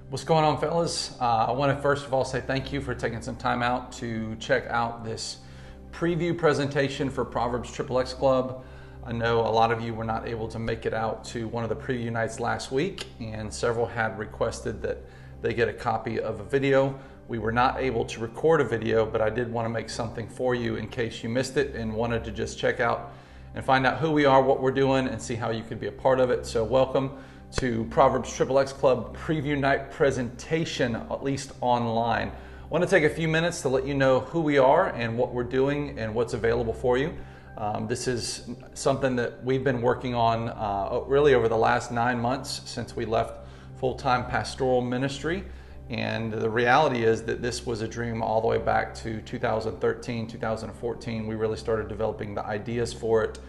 What's going on, fellas? I want to first of all say thank you for taking some time out to check out this preview presentation for Proverbs XXX Club. I know a lot of you were not able to make it out to one of the preview nights last week, and several had requested that they get a copy of a video. We were not able to record a video, but I did want to make something for you in case you missed it and wanted to just check out and find out who we are, what we're doing, and see how you could be a part of it. So welcome to Proverbs XXX Club preview night presentation, at least online. I want to take a few minutes to let you know who we are and what we're doing and what's available for you. This is something that we've been working on really over the last 9 months since we left full-time pastoral ministry. And the reality is that this was a dream all the way back to 2013, 2014. We really started developing the ideas for it.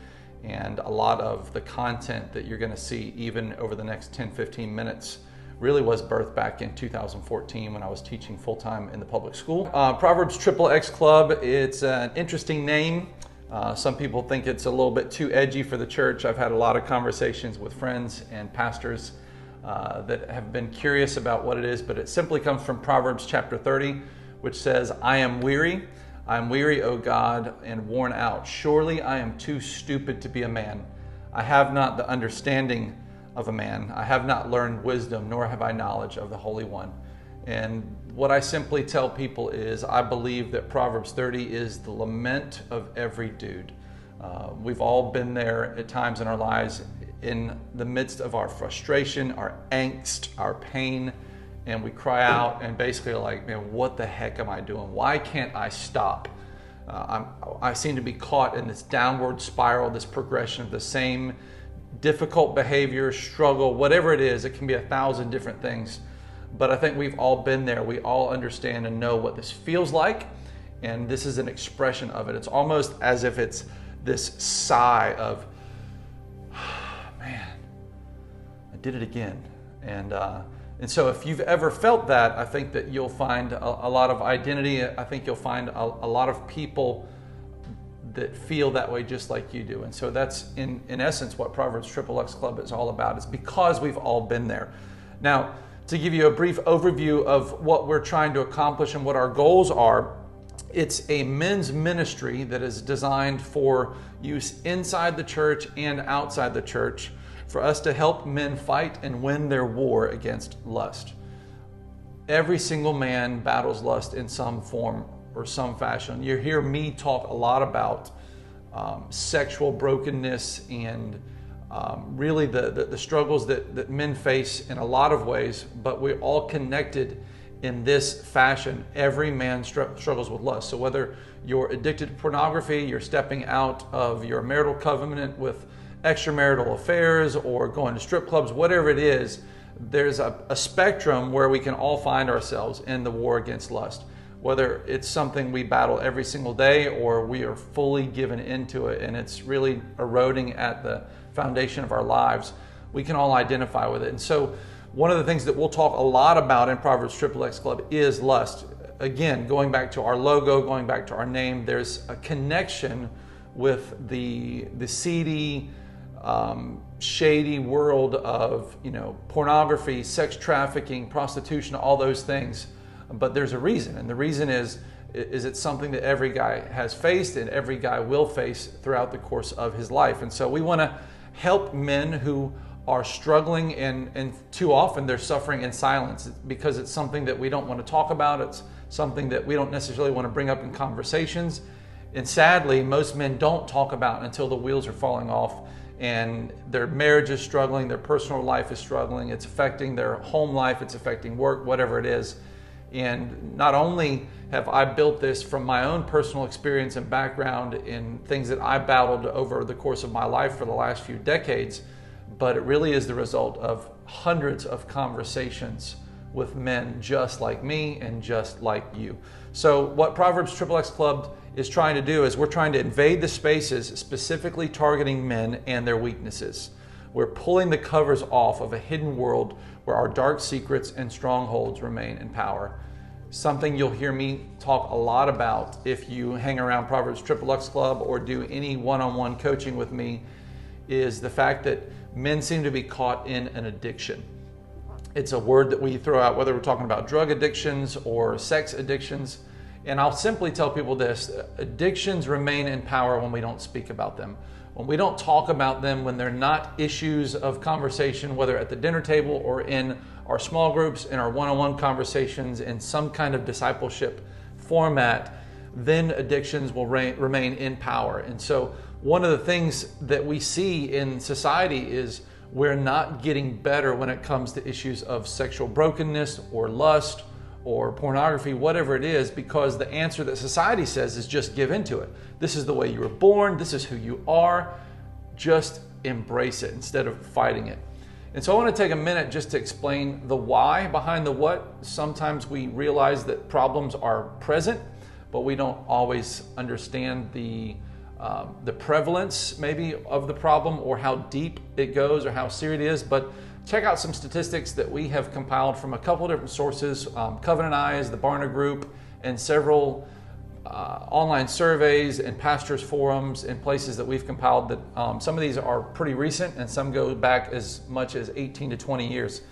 And a lot of the content that you're going to see even over the next 10-15 minutes really was birthed back in 2014 when I was teaching full-time in the public school. Proverbs XXX Club, it's an interesting name. Some people think it's a little bit too edgy for the church. I've had a lot of conversations with friends and pastors that have been curious about what it is, but it simply comes from Proverbs chapter 30, which says, I am weary, O God, and worn out. Surely I am too stupid to be a man. I have not the understanding of a man. I have not learned wisdom, nor have I knowledge of the Holy One. And what I simply tell people is I believe that Proverbs 30 is the lament of every dude. We've all been there at times in our lives in the midst of our frustration, our angst, our pain, and we cry out and basically are like, man, what the heck am I doing? Why can't I stop? I seem to be caught in this downward spiral, this progression of the same difficult behavior, struggle, whatever it is. It can be 1,000 different things. But I think we've all been there. We all understand and know what this feels like. And this is an expression of it. It's almost as if it's this sigh of, man, I did it again. And so if you've ever felt that, I think that you'll find a lot of identity. I think you'll find a lot of people that feel that way just like you do. And so that's in essence what Proverbs XXX Club is all about. It's because we've all been there. Now, to give you a brief overview of what we're trying to accomplish and what our goals are, it's a men's ministry that is designed for use inside the church and outside the church, for us to help men fight and win their war against lust. Every single man battles lust in some form or some fashion. You hear me talk a lot about sexual brokenness and really the struggles that men face in a lot of ways, but we're all connected in this fashion. Every man struggles with lust. So whether you're addicted to pornography, you're stepping out of your marital covenant with extramarital affairs, or going to strip clubs, whatever it is, there's a spectrum where we can all find ourselves in the war against lust. Whether it's something we battle every single day or we are fully given into it and it's really eroding at the foundation of our lives, we can all identify with it. And so one of the things that we'll talk a lot about in Proverbs XXX Club is lust. Again, going back to our logo, going back to our name, there's a connection with the seedy, shady world of pornography, sex trafficking, prostitution, all those things. But there's a reason, and the reason is it's something that every guy has faced and every guy will face throughout the course of his life. And so we want to help men who are struggling, and too often they're suffering in silence because it's something that we don't want to talk about. It's something that we don't necessarily want to bring up in conversations. And sadly, most men don't talk about it until the wheels are falling off and their marriage is struggling, their personal life is struggling, it's affecting their home life, it's affecting work, whatever it is. And not only have I built this from my own personal experience and background in things that I battled over the course of my life for the last few decades, but it really is the result of hundreds of conversations with men just like me and just like you. So what Proverbs XXX Club is trying to do is we're trying to invade the spaces specifically targeting men and their weaknesses. We're pulling the covers off of a hidden world where our dark secrets and strongholds remain in power. Something you'll hear me talk a lot about if you hang around Proverbs XXX Club or do any one-on-one coaching with me is the fact that men seem to be caught in an addiction. It's a word that we throw out whether we're talking about drug addictions or sex addictions. And I'll simply tell people this: addictions remain in power when we don't speak about them. When we don't talk about them, when they're not issues of conversation, whether at the dinner table or in our small groups, in our one-on-one conversations, in some kind of discipleship format, then addictions will remain in power. And so one of the things that we see in society is we're not getting better when it comes to issues of sexual brokenness or lust or pornography, whatever it is, because the answer that society says is just give into it. This is the way you were born. This is who you are. Just embrace it instead of fighting it. And so I want to take a minute just to explain the why behind the what. Sometimes we realize that problems are present, but we don't always understand the prevalence maybe of the problem or how deep it goes or how serious it is. But check out some statistics that we have compiled from a couple of different sources, Covenant Eyes, the Barna Group, and several online surveys and pastors forums and places that we've compiled that some of these are pretty recent and some go back as much as 18 to 20 years.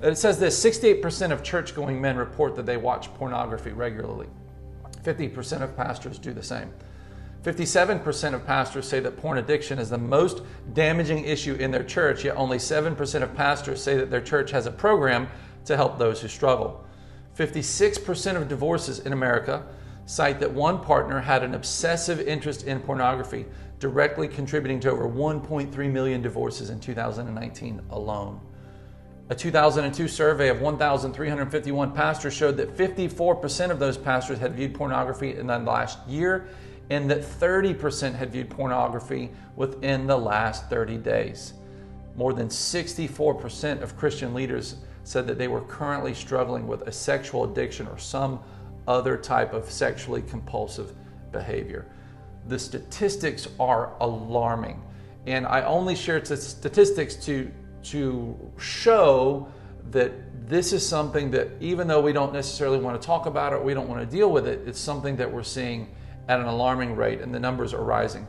It says this: 68% of church-going men report that they watch pornography regularly. 50% of pastors do the same. 57% of pastors say that porn addiction is the most damaging issue in their church, yet only 7% of pastors say that their church has a program to help those who struggle. 56% of divorces in America cite that one partner had an obsessive interest in pornography, directly contributing to over 1.3 million divorces in 2019 alone. A 2002 survey of 1,351 pastors showed that 54% of those pastors had viewed pornography in the last year, and that 30% had viewed pornography within the last 30 days. More than 64% of Christian leaders said that they were currently struggling with a sexual addiction or some other type of sexually compulsive behavior. The statistics are alarming, and I only share statistics to show that this is something that, even though we don't necessarily want to talk about it, we don't want to deal with it, it's something that we're seeing at an alarming rate, and the numbers are rising.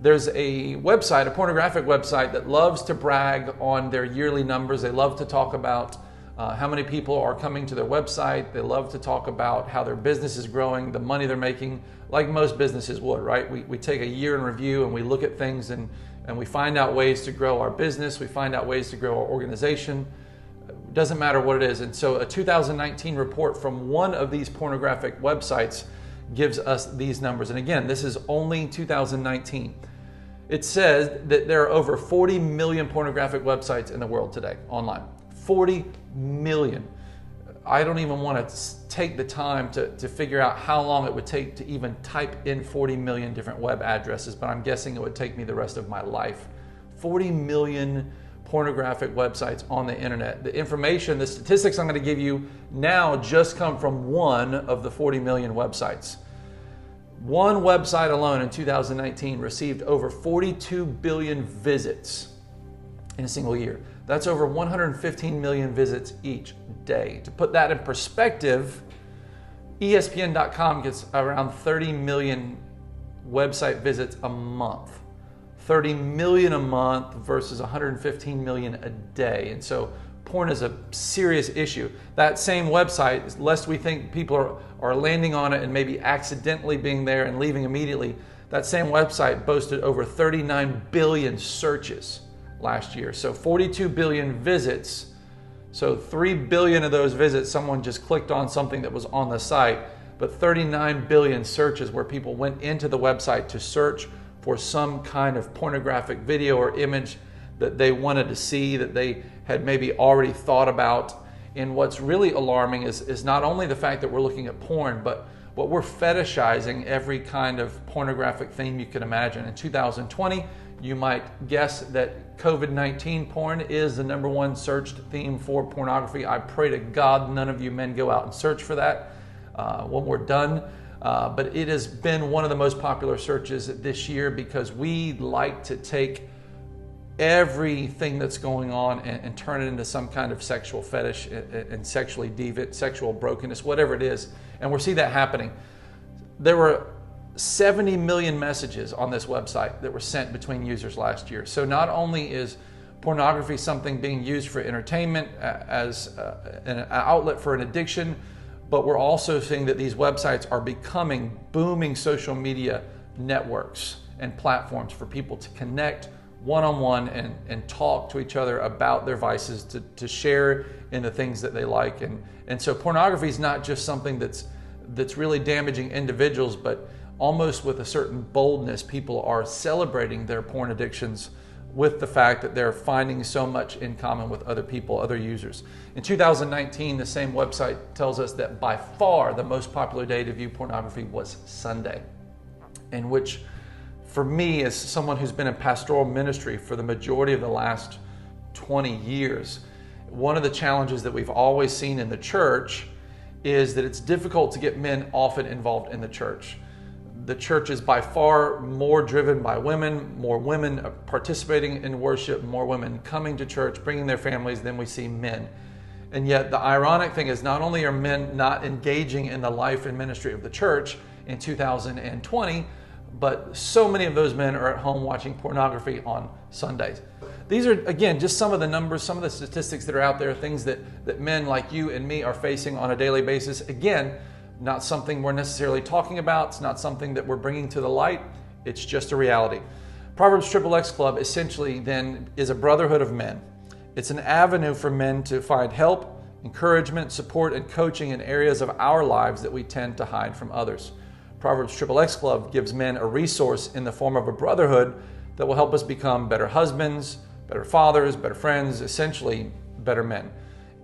There's a website, a pornographic website, that loves to brag on their yearly numbers. They love to talk about how many people are coming to their website. They love to talk about how their business is growing, the money they're making, like most businesses would, right? We take a year in review and we look at things and we find out ways to grow our business. We find out ways to grow our organization. It doesn't matter what it is. And so a 2019 report from one of these pornographic websites gives us these numbers. And again, this is only 2019. It says that there are over 40 million pornographic websites in the world today online. 40 million. I don't even want to take the time to figure out how long it would take to even type in 40 million different web addresses, but I'm guessing it would take me the rest of my life. 40 million pornographic websites on the internet. The information, the statistics I'm going to give you now just come from one of the 40 million websites. One website alone in 2019 received over 42 billion visits in a single year. That's over 115 million visits each day. To put that in perspective, ESPN.com gets around 30 million website visits a month. 30 million a month versus 115 million a day. And so porn is a serious issue. That same website, lest we think people are landing on it and maybe accidentally being there and leaving immediately, that same website boasted over 39 billion searches last year. So 42 billion visits. So 3 billion of those visits, someone just clicked on something that was on the site, but 39 billion searches where people went into the website to search for some kind of pornographic video or image that they wanted to see, that they had maybe already thought about. And what's really alarming is not only the fact that we're looking at porn, but what we're fetishizing every kind of pornographic theme you can imagine. In 2020, you might guess that COVID-19 porn is the #1 searched theme for pornography. I pray to God none of you men go out and search for that when we're done. But it has been one of the most popular searches this year because we like to take everything that's going on and turn it into some kind of sexual fetish and sexually deviant, sexual brokenness, whatever it is. And we're seeing that happening. There were 70 million messages on this website that were sent between users last year. So not only is pornography something being used for entertainment, as an outlet for an addiction, but we're also seeing that these websites are becoming booming social media networks and platforms for people to connect one-on-one and talk to each other about their vices, to share in the things that they like. And so pornography is not just something that's really damaging individuals, but almost with a certain boldness, people are celebrating their porn addictions with the fact that they're finding so much in common with other people, other users. In 2019, the same website tells us that by far the most popular day to view pornography was Sunday, in which, for me, as someone who's been in pastoral ministry for the majority of the last 20 years, one of the challenges that we've always seen in the church is that it's difficult to get men often involved in the church. The church is by far more driven by women, more women participating in worship, more women coming to church, bringing their families than we see men. And yet the ironic thing is, not only are men not engaging in the life and ministry of the church in 2020, but so many of those men are at home watching pornography on Sundays. These are, again, just some of the numbers, some of the statistics that are out there, things that men like you and me are facing on a daily basis. Again, not something we're necessarily talking about. It's not something that we're bringing to the light. It's just a reality. Proverbs XXX Club essentially then is a brotherhood of men. It's an avenue for men to find help, encouragement, support, and coaching in areas of our lives that we tend to hide from others. Proverbs XXX Club gives men a resource in the form of a brotherhood that will help us become better husbands, better fathers, better friends, essentially better men.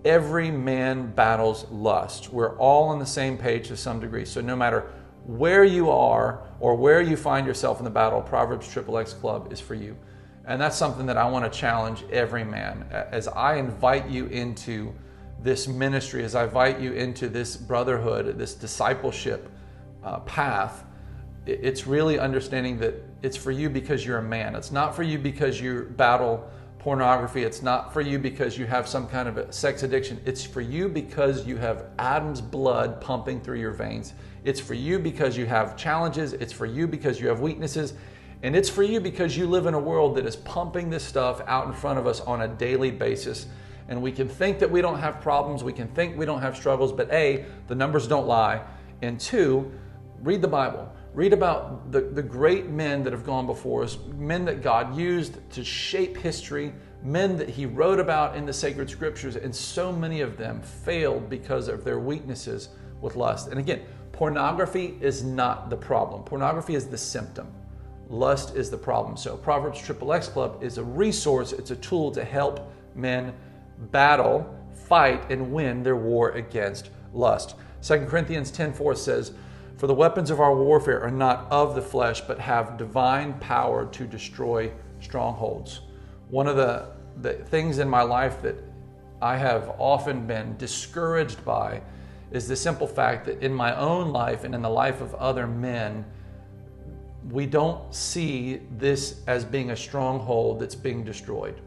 Every man battles lust. We're all on the same page to some degree. So no matter where you are or where you find yourself in the battle, Proverbs XXX Club is for you. And that's something that I want to challenge every man. As I invite you into this ministry, as I invite you into this brotherhood, this discipleship path, it's really understanding that it's for you because you're a man. It's not for you because you battle pornography. It's not for you because you have some kind of a sex addiction. It's for you because you have Adam's blood pumping through your veins. It's for you because you have challenges. It's for you because you have weaknesses. And it's for you because you live in a world that is pumping this stuff out in front of us on a daily basis. And we can think that we don't have problems. We can think we don't have struggles. But A, the numbers don't lie. And two, read the Bible. Read about the great men that have gone before us, men that God used to shape history, men that He wrote about in the sacred scriptures, and so many of them failed because of their weaknesses with lust. And again, pornography is not the problem. Pornography is the symptom. Lust is the problem. So Proverbs XXX Club is a resource, it's a tool to help men battle, fight, and win their war against lust. 2 Corinthians 10:4 says, "For the weapons of our warfare are not of the flesh, but have divine power to destroy strongholds." One of the things in my life that I have often been discouraged by is the simple fact that in my own life and in the life of other men, we don't see this as being a stronghold that's being destroyed.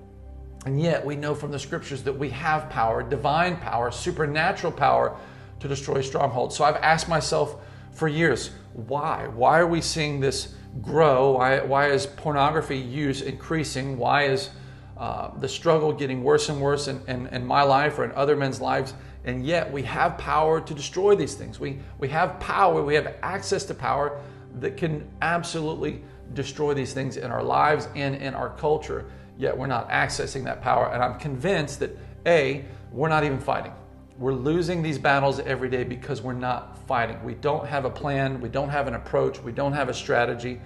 And yet we know from the scriptures that we have power, divine power, supernatural power to destroy strongholds. So I've asked myself for years, why? Why are we seeing this grow? Why is pornography use increasing? Why is the struggle getting worse and worse in my life or in other men's lives? And yet we have power to destroy these things. We have power, we have access to power that can absolutely destroy these things in our lives and in our culture, yet we're not accessing that power. And I'm convinced that A, we're not even fighting. We're losing these battles every day because we're not fighting. We don't have a plan, we don't have an approach, we don't have a strategy,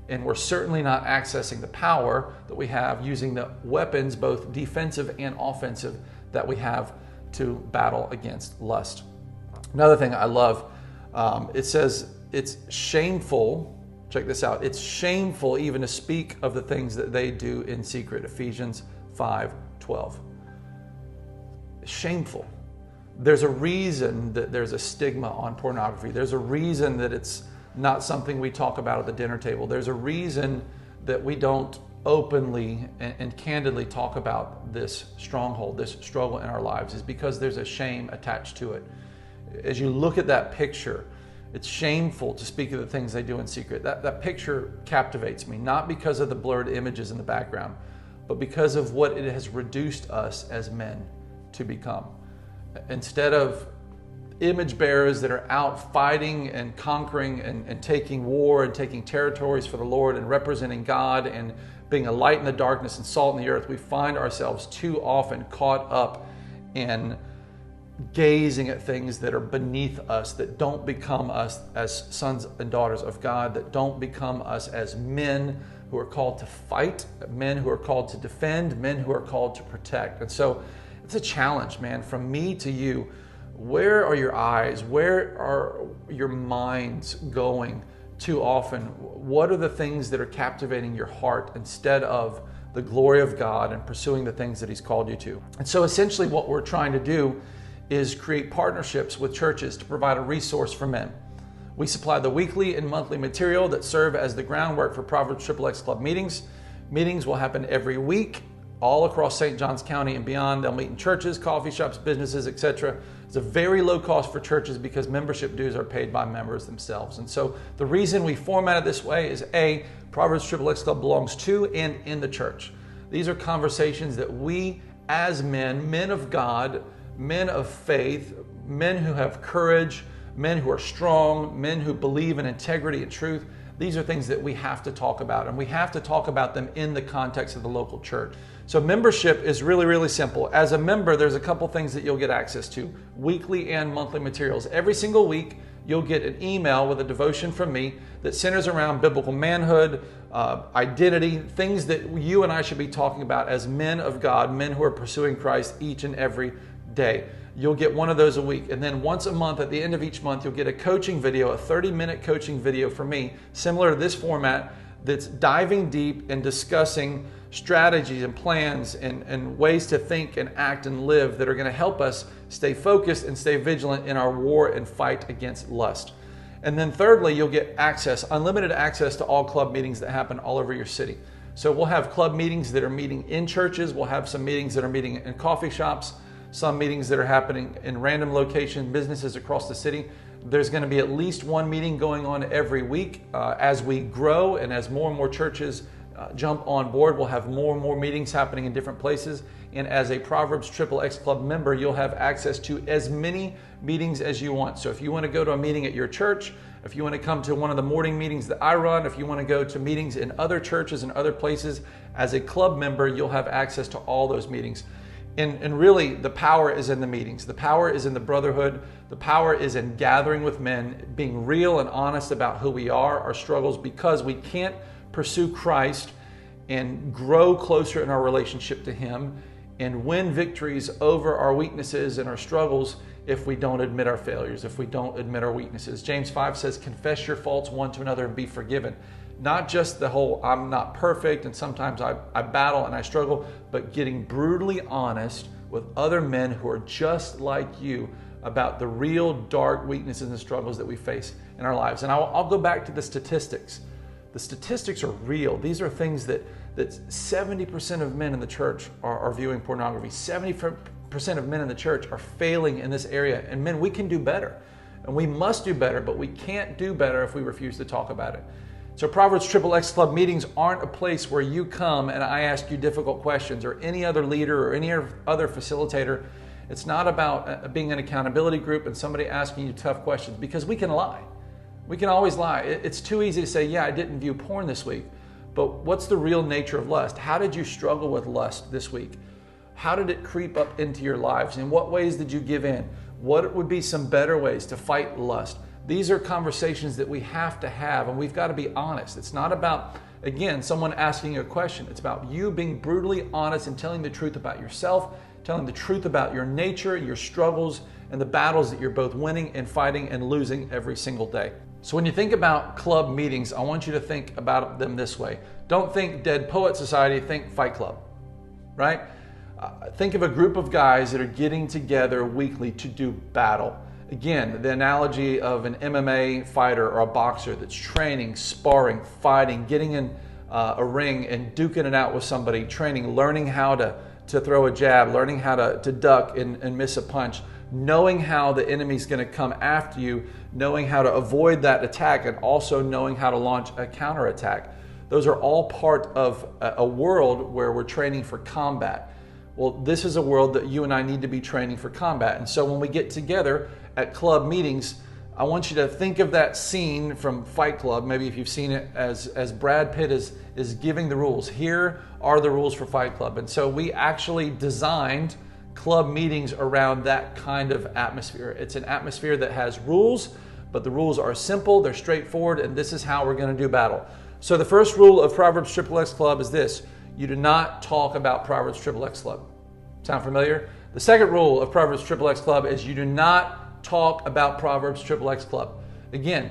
and we're certainly not accessing the power that we have using the weapons, both defensive and offensive, that we have to battle against lust. Another thing I love, it says it's shameful, check this out, it's shameful even to speak of the things that they do in secret. Ephesians 5:12. Shameful. There's a reason that there's a stigma on pornography. There's a reason that it's not something we talk about at the dinner table. There's a reason that we don't openly and candidly talk about this stronghold, this struggle in our lives, is because there's a shame attached to it. As you look at that picture, it's shameful to speak of the things they do in secret. That picture captivates me, not because of the blurred images in the background, but because of what it has reduced us as men to become. Instead of image bearers that are out fighting and conquering and taking war and taking territories for the Lord and representing God and being a light in the darkness and salt in the earth, we find ourselves too often caught up in gazing at things that are beneath us, that don't become us as sons and daughters of God, that don't become us as men who are called to fight, men who are called to defend, men who are called to protect. And so it's a challenge, man, from me to you. Where are your eyes? Where are your minds going too often? What are the things that are captivating your heart instead of the glory of God and pursuing the things that He's called you to? And so essentially what we're trying to do is create partnerships with churches to provide a resource for men. We supply the weekly and monthly material that serve as the groundwork for Proverbs XXX Club meetings. Meetings will happen every week all across St. Johns County and beyond. They'll meet in churches, coffee shops, businesses, etc. It's a very low cost for churches because membership dues are paid by members themselves. And so the reason we format it this way is A, Proverbs XXX Club belongs to and in the church. These are conversations that we as men, men of God, men of faith, men who have courage, men who are strong, men who believe in integrity and truth. These are things that we have to talk about, and we have to talk about them in the context of the local church. So membership is really, really simple. As a member, there's a couple things that you'll get access to, weekly and monthly materials. Every single week, you'll get an email with a devotion from me that centers around biblical manhood, identity, things that you and I should be talking about as men of God, men who are pursuing Christ each and every day. You'll get one of those a week. And then once a month, at the end of each month, you'll get a coaching video, a 30-minute coaching video from me, similar to this format, that's diving deep and discussing strategies and plans and ways to think and act and live that are going to help us stay focused and stay vigilant in our war and fight against lust. And then thirdly, you'll get access, unlimited access to all club meetings that happen all over your city. So we'll have club meetings that are meeting in churches. We'll have some meetings that are meeting in coffee shops, some meetings that are happening in random location businesses across the city. There's going to be at least one meeting going on every week. As we grow and as more and more churches jump on board, we'll have more and more meetings happening in different places. And as a Proverbs XXX Club member, you'll have access to as many meetings as you want. So if you want to go to a meeting at your church, if you want to come to one of the morning meetings that I run, if you want to go to meetings in other churches and other places, as a club member, you'll have access to all those meetings. And really, the power is in the meetings. The power is in the brotherhood. The power is in gathering with men, being real and honest about who we are, our struggles, because we can't pursue Christ and grow closer in our relationship to Him and win victories over our weaknesses and our struggles if we don't admit our failures, if we don't admit our weaknesses. James 5 says, confess your faults one to another and be forgiven. Not just the whole, I'm not perfect and sometimes I battle and I struggle, but getting brutally honest with other men who are just like you about the real dark weaknesses and struggles that we face in our lives. And I'll go back to the statistics. The statistics are real. These are things that 70% of men in the church are viewing pornography. 70% of men in the church are failing in this area. And men, we can do better. And we must do better, but we can't do better if we refuse to talk about it. So Proverbs XXX Club meetings aren't a place where you come and I ask you difficult questions, or any other leader or any other facilitator. It's not about being an accountability group and somebody asking you tough questions, because we can lie. We can always lie. It's too easy to say, yeah, I didn't view porn this week. But what's the real nature of lust? How did you struggle with lust this week? How did it creep up into your lives? In what ways did you give in? What would be some better ways to fight lust? These are conversations that we have to have, and we've got to be honest. It's not about, again, someone asking you a question. It's about you being brutally honest and telling the truth about yourself, telling the truth about your nature, your struggles, and the battles that you're both winning and fighting and losing every single day. So when you think about club meetings, I want you to think about them this way. Don't think Dead Poet Society, think Fight Club, right? Think of a group of guys that are getting together weekly to do battle. Again, the analogy of an MMA fighter or a boxer that's training, sparring, fighting, getting in a ring and duking it out with somebody, training, learning how to throw a jab, learning how to duck and miss a punch, knowing how the enemy's going to come after you, knowing how to avoid that attack, and also knowing how to launch a counterattack. Those are all part of a world where we're training for combat. Well, this is a world that you and I need to be training for combat. And so when we get together at club meetings, I want you to think of that scene from Fight Club, maybe if you've seen it, as Brad Pitt is giving the rules. Here are the rules for Fight Club. And so we actually designed club meetings around that kind of atmosphere. It's an atmosphere that has rules, but the rules are simple, they're straightforward, and this is how we're going to do battle. So the first rule of Proverbs XXX Club is this: you do not talk about Proverbs XXX Club. Sound familiar? The second rule of Proverbs XXX Club is you do not talk about Proverbs XXX Club. Again,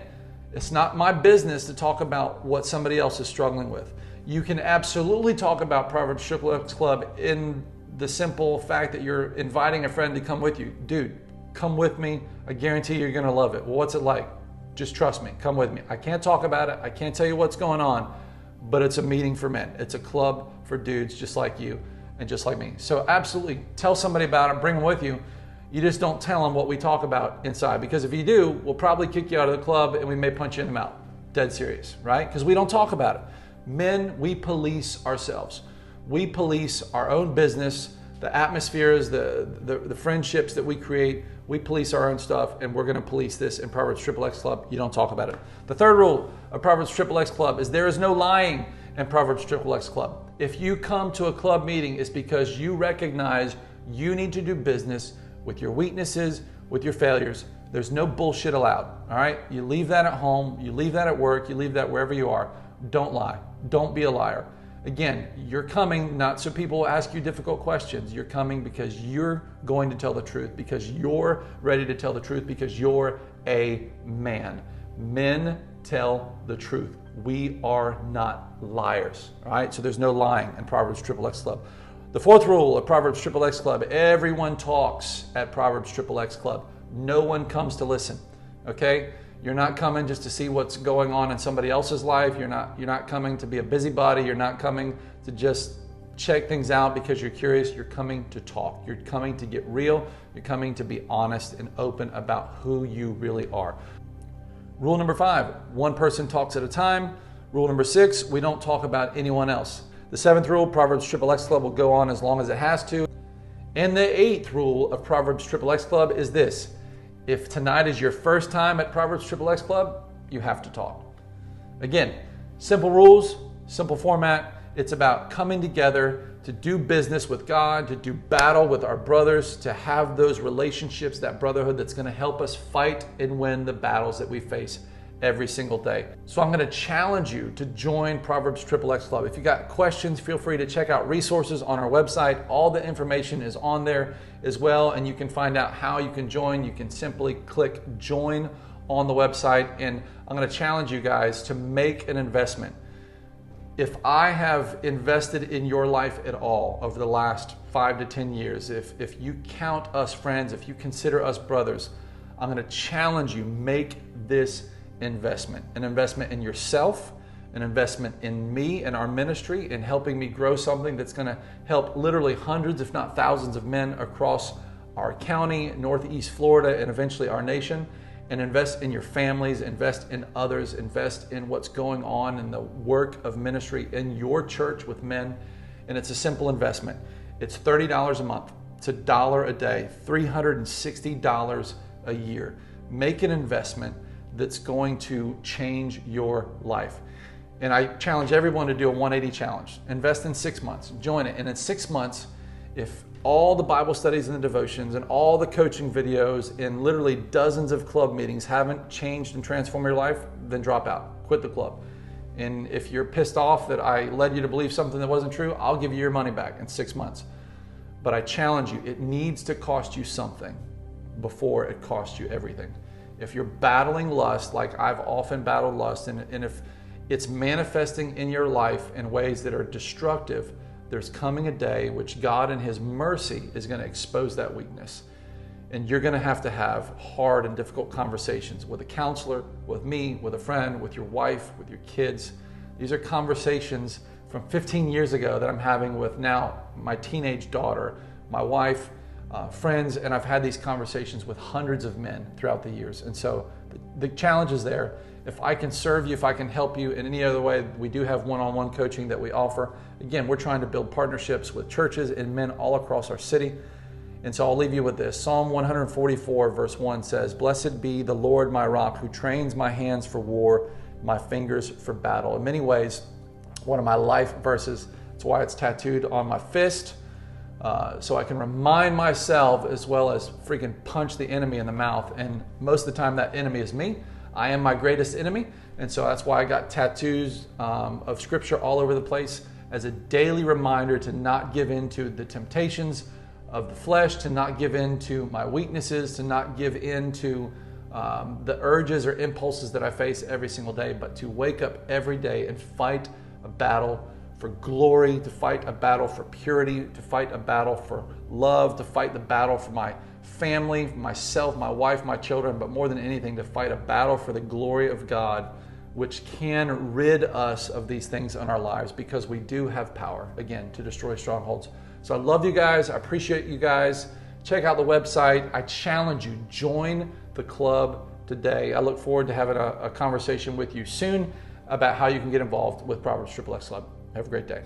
it's not my business to talk about what somebody else is struggling with. You can absolutely talk about Proverbs XXX Club in the simple fact that you're inviting a friend to come with you. Dude, come with me. I guarantee you're going to love it. Well, what's it like? Just trust me. Come with me. I can't talk about it. I can't tell you what's going on, but it's a meeting for men. It's a club for dudes just like you and just like me. So absolutely tell somebody about it. Bring them with you. You just don't tell them what we talk about inside, because if you do, we'll probably kick you out of the club and we may punch you in the mouth. Dead serious, right? Because we don't talk about it. Men, we police ourselves. We police our own business, the atmospheres, the friendships that we create. We police our own stuff, and we're going to police this in Proverbs XXX Club. You don't talk about it. The third rule of Proverbs XXX Club is there is no lying in Proverbs XXX Club. If you come to a club meeting, it's because you recognize you need to do business with your weaknesses, with your failures. There's no bullshit allowed, all right? You leave that at home, you leave that at work, you leave that wherever you are. Don't lie. Don't be a liar. Again, you're coming not so people will ask you difficult questions. You're coming because you're going to tell the truth, because you're ready to tell the truth, because you're a man. Men tell the truth. We are not liars, all right? So there's no lying in Proverbs XXX Club. The fourth rule of Proverbs XXX Club: everyone talks at Proverbs XXX Club. No one comes to listen, okay? You're not coming just to see what's going on in somebody else's life. You're not coming to be a busybody. You're not coming to just check things out because you're curious. You're coming to talk. You're coming to get real. You're coming to be honest and open about who you really are. Rule number 5, one person talks at a time. Rule number 6, we don't talk about anyone else. The 7th rule, Proverbs XXX Club will go on as long as it has to. And the 8th rule of Proverbs XXX Club is this: if tonight is your first time at Proverbs XXX Club, you have to talk. Again, simple rules, simple format. It's about coming together to do business with God, to do battle with our brothers, to have those relationships, that brotherhood that's going to help us fight and win the battles that we face every single day. So I'm going to challenge you to join Proverbs XXX Club. If you got questions, feel free to check out resources on our website. All the information is on there as well, and you can find out how you can join. You can simply click join on the website, and I'm going to challenge you guys to make an investment. If I have invested in your life at all over the last 5 to 10 years, if you count us friends, if you consider us brothers, I'm going to challenge you, make this investment. An investment in yourself, an investment in me and our ministry, in helping me grow something that's going to help literally hundreds, if not thousands of men across our county, Northeast Florida, and eventually our nation. And invest in your families, invest in others, invest in what's going on in the work of ministry in your church with men. And it's a simple investment. It's $30 a month. It's $1 a day, $360 a year. Make an investment that's going to change your life. And I challenge everyone to do a 180 challenge. Invest in 6 months, join it. And in 6 months, if all the Bible studies and the devotions and all the coaching videos and literally dozens of club meetings haven't changed and transformed your life, then drop out, quit the club. And if you're pissed off that I led you to believe something that wasn't true, I'll give you your money back in 6 months. But I challenge you, it needs to cost you something before it costs you everything. If you're battling lust, like I've often battled lust, and if it's manifesting in your life in ways that are destructive, there's coming a day which God in His mercy is going to expose that weakness. And you're going to have hard and difficult conversations with a counselor, with me, with a friend, with your wife, with your kids. These are conversations from 15 years ago that I'm having with now my teenage daughter, my wife, friends, and I've had these conversations with hundreds of men throughout the years. And so the challenge is there. If I can serve you, if I can help you in any other way, we do have one-on-one coaching that we offer. Again, we're trying to build partnerships with churches and men all across our city. And so I'll leave you with this. Psalm 144 verse 1 says, "Blessed be the Lord my rock, who trains my hands for war, my fingers for battle." In many ways, one of my life verses. That's why it's tattooed on my fist, so I can remind myself as well as freaking punch the enemy in the mouth. And most of the time that enemy is me. I am my greatest enemy. And so that's why I got tattoos of scripture all over the place as a daily reminder to not give in to the temptations of the flesh, to not give in to my weaknesses, to not give in to the urges or impulses that I face every single day, but to wake up every day and fight a battle for glory, to fight a battle for purity, to fight a battle for love, to fight the battle for my family, myself, my wife, my children, but more than anything, to fight a battle for the glory of God, which can rid us of these things in our lives, because we do have power, again, to destroy strongholds. So I love you guys. I appreciate you guys. Check out the website. I challenge you, join the club today. I look forward to having a conversation with you soon about how you can get involved with Proverbs XXX Club. Have a great day.